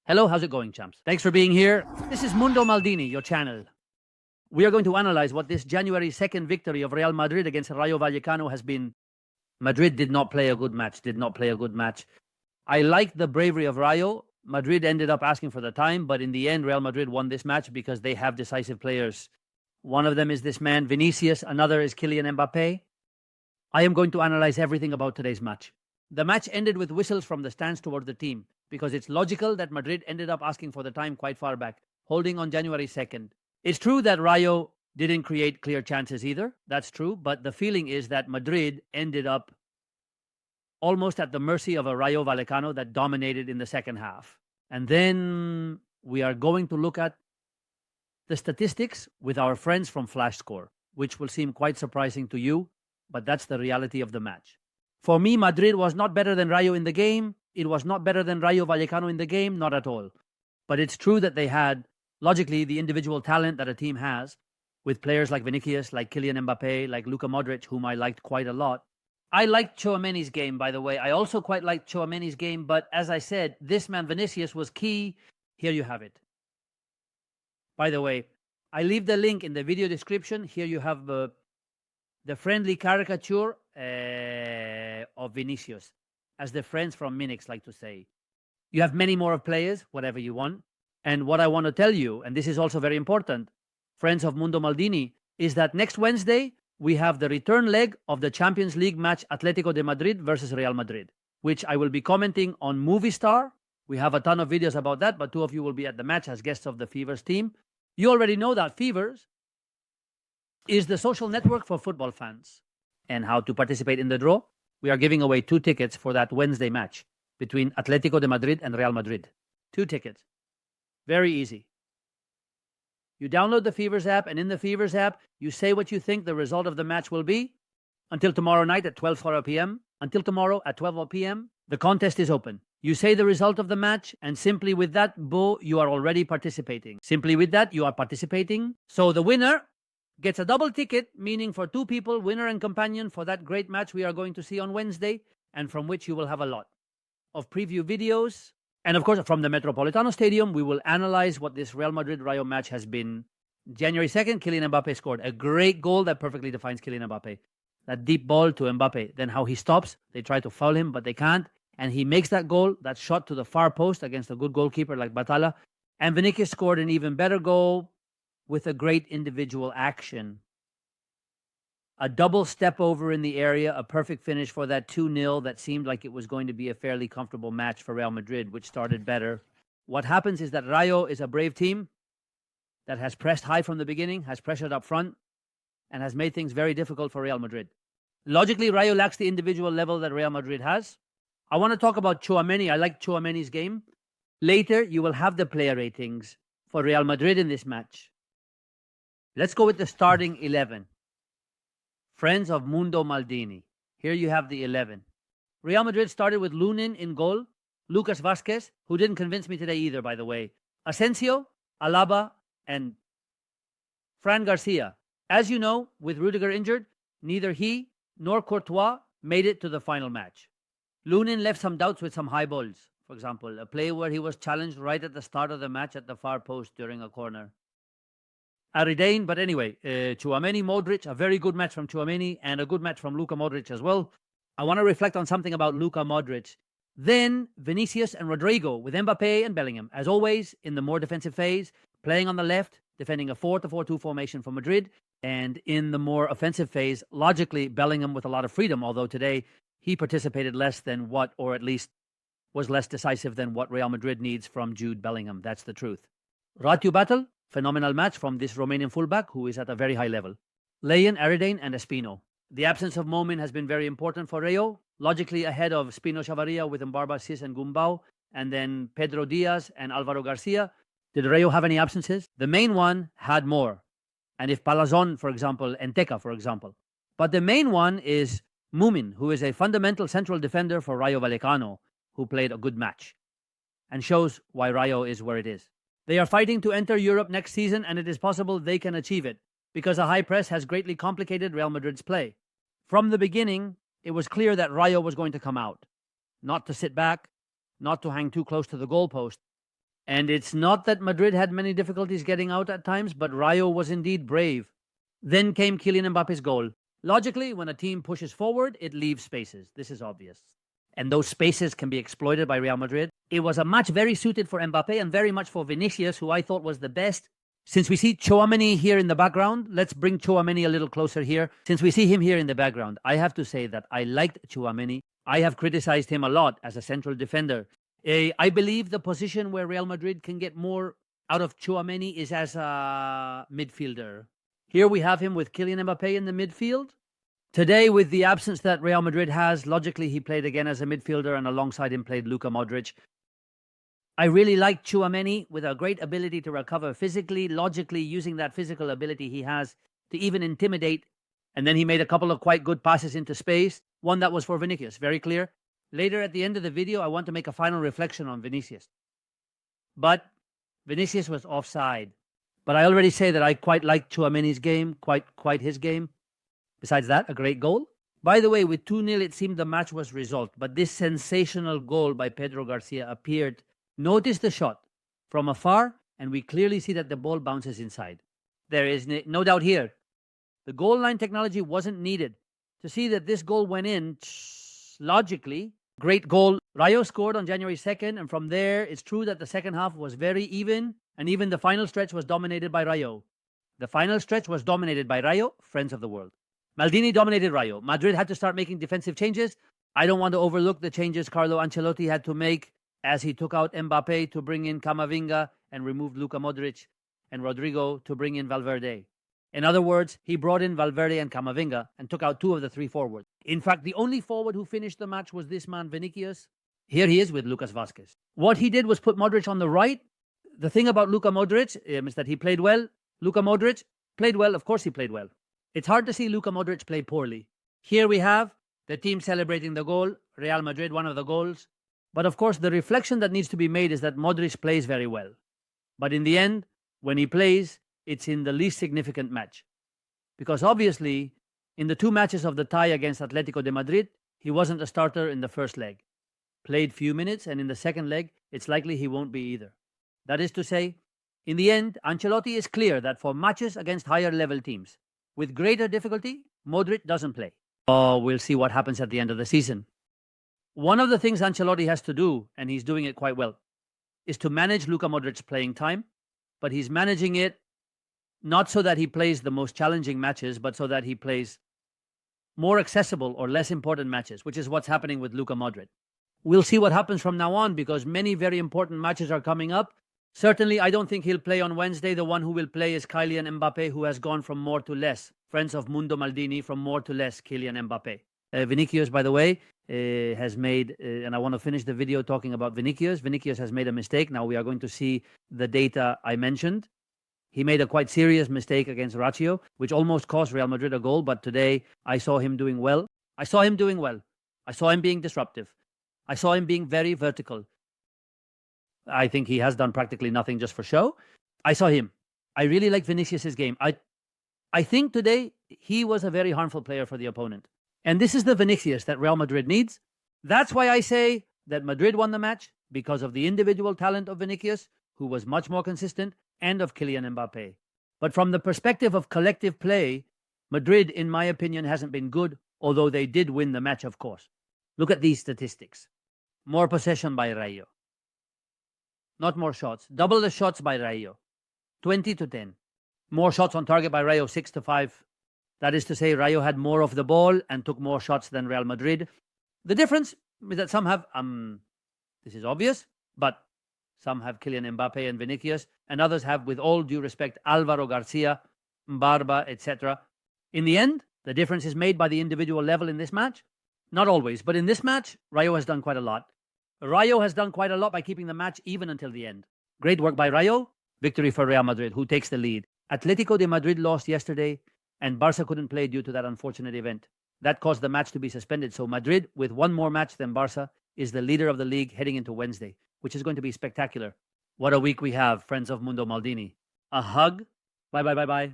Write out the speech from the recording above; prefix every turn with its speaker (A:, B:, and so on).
A: Hello, how's it going, champs? Thanks for being here. This is Mundo Maldini, your channel. We are going to analyze what this January 2nd victory of Real Madrid against Rayo Vallecano has been. Madrid did not play a good match. I like the bravery of Rayo. Madrid ended up asking for the time, but in the end, Real Madrid won this match because they have decisive players. One of them is this man, Vinicius. Another is Kylian Mbappé. I am going to analyze everything about today's match. The match ended with whistles from the stands toward the team, because it's logical that Madrid ended up asking for the time quite far back, holding on January 2nd. It's true that Rayo didn't create clear chances either. That's true. But the feeling is that Madrid ended up almost at the mercy of a Rayo Vallecano that dominated in the second half. And then we are going to look at the statistics with our friends from Flash Score, which will seem quite surprising to you, but that's the reality of the match. For me, Madrid was not better than Rayo in the game. It was not better than Rayo Vallecano in the game, not at all. But it's true that they had, logically, the individual talent that a team has, with players like Vinicius, like Kylian Mbappé, like Luka Modric, whom I liked quite a lot. I liked Tchouameni's game, by the way. I also quite liked Tchouameni's game, but as I said, this man Vinicius was key. Here you have it. By the way, I leave the link in the video description. Here you have the friendly caricature of Vinicius, as the friends from Minix like to say. You have many more of players, whatever you want. And what I want to tell you, and this is also very important, friends of Mundo Maldini, is that next Wednesday, we have the return leg of the Champions League match Atletico de Madrid versus Real Madrid, which I will be commenting on Movistar. We have a ton of videos about that, but two of you will be at the match as guests of the Fevers team. You already know that Fevers is the social network for football fans. And how to participate in the draw? We are giving away 2 tickets for that Wednesday match between Atletico de Madrid and Real Madrid. 2 tickets. Very easy. You download the Fevers app, and in the Fevers app, you say what you think the result of the match will be until tomorrow night at 12 p.m. Until tomorrow at 12 p.m., the contest is open. You say the result of the match, and simply with that, you are already participating. Simply with that, you are participating. So the winner gets a double ticket, meaning for 2 people, winner and companion, for that great match we are going to see on Wednesday, and from which you will have a lot of preview videos. And of course, from the Metropolitano Stadium, we will analyze what this Real Madrid-Rayo match has been. January 2nd, Kylian Mbappé scored a great goal that perfectly defines Kylian Mbappé. That deep ball to Mbappé. Then how he stops. They try to foul him, but they can't. And he makes that goal, that shot to the far post against a good goalkeeper like Batalla. And Vinicius scored an even better goal with a great individual action. A double step over in the area, a perfect finish for that 2-0 that seemed like it was going to be a fairly comfortable match for Real Madrid, which started better. What happens is that Rayo is a brave team that has pressed high from the beginning, has pressured up front, and has made things very difficult for Real Madrid. Logically, Rayo lacks the individual level that Real Madrid has. I want to talk about Tchouameni. I like Tchouameni's game. Later, you will have the player ratings for Real Madrid in this match. Let's go with the starting 11. Friends of Mundo Maldini. Here you have the 11. Real Madrid started with Lunin in goal, Lucas Vázquez, who didn't convince me today either, by the way, Asensio, Alaba, and Fran Garcia. As you know, with Rudiger injured, neither he nor Courtois made it to the final match. Lunin left some doubts with some high balls. For example, a play where he was challenged right at the start of the match at the far post during a corner. Aridain, but anyway, Tchouameni, Modric, a very good match from Tchouameni and a good match from Luka Modric as well. I want to reflect on something about Luka Modric. Then Vinicius and Rodrigo with Mbappé and Bellingham, as always, in the more defensive phase, playing on the left, defending a 4-4-2 formation for Madrid, and in the more offensive phase, logically, Bellingham with a lot of freedom, although today he participated less than what, or at least was less decisive than what Real Madrid needs from Jude Bellingham. That's the truth. Ratu battle. Phenomenal match from this Romanian fullback who is at a very high level. Leyen, Aridain, and Espino. The absence of Momin has been very important for Rayo, logically ahead of Espino Chavarria with Mbarba, Sis, and Gumbau, and then Pedro Diaz and Alvaro Garcia. Did Rayo have any absences? The main one had more. And if Palazon, for example, and Teca, for example. But the main one is Mumin, who is a fundamental central defender for Rayo Vallecano, who played a good match and shows why Rayo is where it is. They are fighting to enter Europe next season, and it is possible they can achieve it, because a high press has greatly complicated Real Madrid's play. From the beginning, it was clear that Rayo was going to come out, not to sit back, not to hang too close to the goalpost, And it's not that Madrid had many difficulties getting out at times, but Rayo was indeed brave. Then came Kylian Mbappe's goal. Logically, when a team pushes forward, it leaves spaces. This is obvious. And those spaces can be exploited by Real Madrid. It was a match very suited for Mbappé and very much for Vinicius, who I thought was the best. Since we see Tchouameni here in the background, let's bring Tchouameni a little closer here. Since we see him here in the background, I have to say that I liked Tchouameni. I have criticized him a lot as a central defender. I believe the position where Real Madrid can get more out of Tchouameni is as a midfielder. Here we have him with Kylian Mbappé in the midfield. Today, with the absence that Real Madrid has, logically he played again as a midfielder, and alongside him played Luka Modric. I really like Tchouameni with a great ability to recover physically, logically using that physical ability he has to even intimidate. And then he made a couple of quite good passes into space. One that was for Vinicius, very clear. Later at the end of the video, I want to make a final reflection on Vinicius. But Vinicius was offside. But I already say that I quite like Tchouameni's game, quite his game. Besides that, a great goal. By the way, with 2-0, it seemed the match was resolved. But this sensational goal by Pedro Garcia appeared. Notice the shot from afar, and we clearly see that the ball bounces inside. There is no doubt here. The goal line technology wasn't needed. To see that this goal went in, logically, great goal. Rayo scored on January 2nd, and from there, it's true that the second half was very even, and even the final stretch was dominated by Rayo. The final stretch was dominated by Rayo, friends of the world. Maldini dominated Rayo. Madrid had to start making defensive changes. I don't want to overlook the changes Carlo Ancelotti had to make as he took out Mbappé to bring in Camavinga and removed Luka Modric, and Rodrigo to bring in Valverde. In other words, he brought in Valverde and Camavinga and took out 2 of the 3 forwards. In fact, the only forward who finished the match was this man, Vinicius. Here he is with Lucas Vazquez. What he did was put Modric on the right. The thing about Luka Modric is that he played well. Luka Modric played well. Of course he played well. It's hard to see Luka Modric play poorly. Here we have the team celebrating the goal. Real Madrid, one of the goals. But of course, the reflection that needs to be made is that Modric plays very well. But in the end, when he plays, it's in the least significant match. Because obviously, in the 2 matches of the tie against Atletico de Madrid, he wasn't a starter in the first leg. Played few minutes, and in the second leg, it's likely he won't be either. That is to say, in the end, Ancelotti is clear that for matches against higher level teams, with greater difficulty, Modric doesn't play. Oh, we'll see what happens at the end of the season. One of the things Ancelotti has to do, and he's doing it quite well, is to manage Luka Modric's playing time, but he's managing it not so that he plays the most challenging matches, but so that he plays more accessible or less important matches, which is what's happening with Luka Modric. We'll see what happens from now on because many very important matches are coming up. Certainly, I don't think he'll play on Wednesday. The one who will play is Kylian Mbappé, who has gone from more to less. Friends of Mundo Maldini, from more to less, Kylian Mbappé. Vinicius, by the way, has made, and I want to finish the video talking about Vinicius. Vinicius has made a mistake. Now we are going to see the data I mentioned. He made a quite serious mistake against Rayo, which almost cost Real Madrid a goal. But today I saw him doing well. I saw him being disruptive. I saw him being very vertical. I think he has done practically nothing just for show. I saw him. I really like Vinicius' game. I think today he was a very harmful player for the opponent. And this is the Vinicius that Real Madrid needs. That's why I say that Madrid won the match, because of the individual talent of Vinicius, who was much more consistent, and of Kylian Mbappé. But from the perspective of collective play, Madrid, in my opinion, hasn't been good, although they did win the match, of course. Look at these statistics. More possession by Rayo. Not more shots. Double the shots by Rayo. 20-10. More shots on target by Rayo, 6-5. That is to say, Rayo had more of the ball and took more shots than Real Madrid. The difference is that some have, this is obvious, but some have Kylian Mbappé and Vinicius, and others have, with all due respect, Álvaro Garcia, Barba, etc. In the end, the difference is made by the individual level in this match. Not always, but in this match, Rayo has done quite a lot. Rayo has done quite a lot by keeping the match even until the end. Great work by Rayo. Victory for Real Madrid, who takes the lead. Atletico de Madrid lost yesterday, and Barca couldn't play due to that unfortunate event. That caused the match to be suspended. So Madrid, with one more match than Barca, is the leader of the league heading into Wednesday, which is going to be spectacular. What a week we have, friends of Mundo Maldini. A hug. Bye.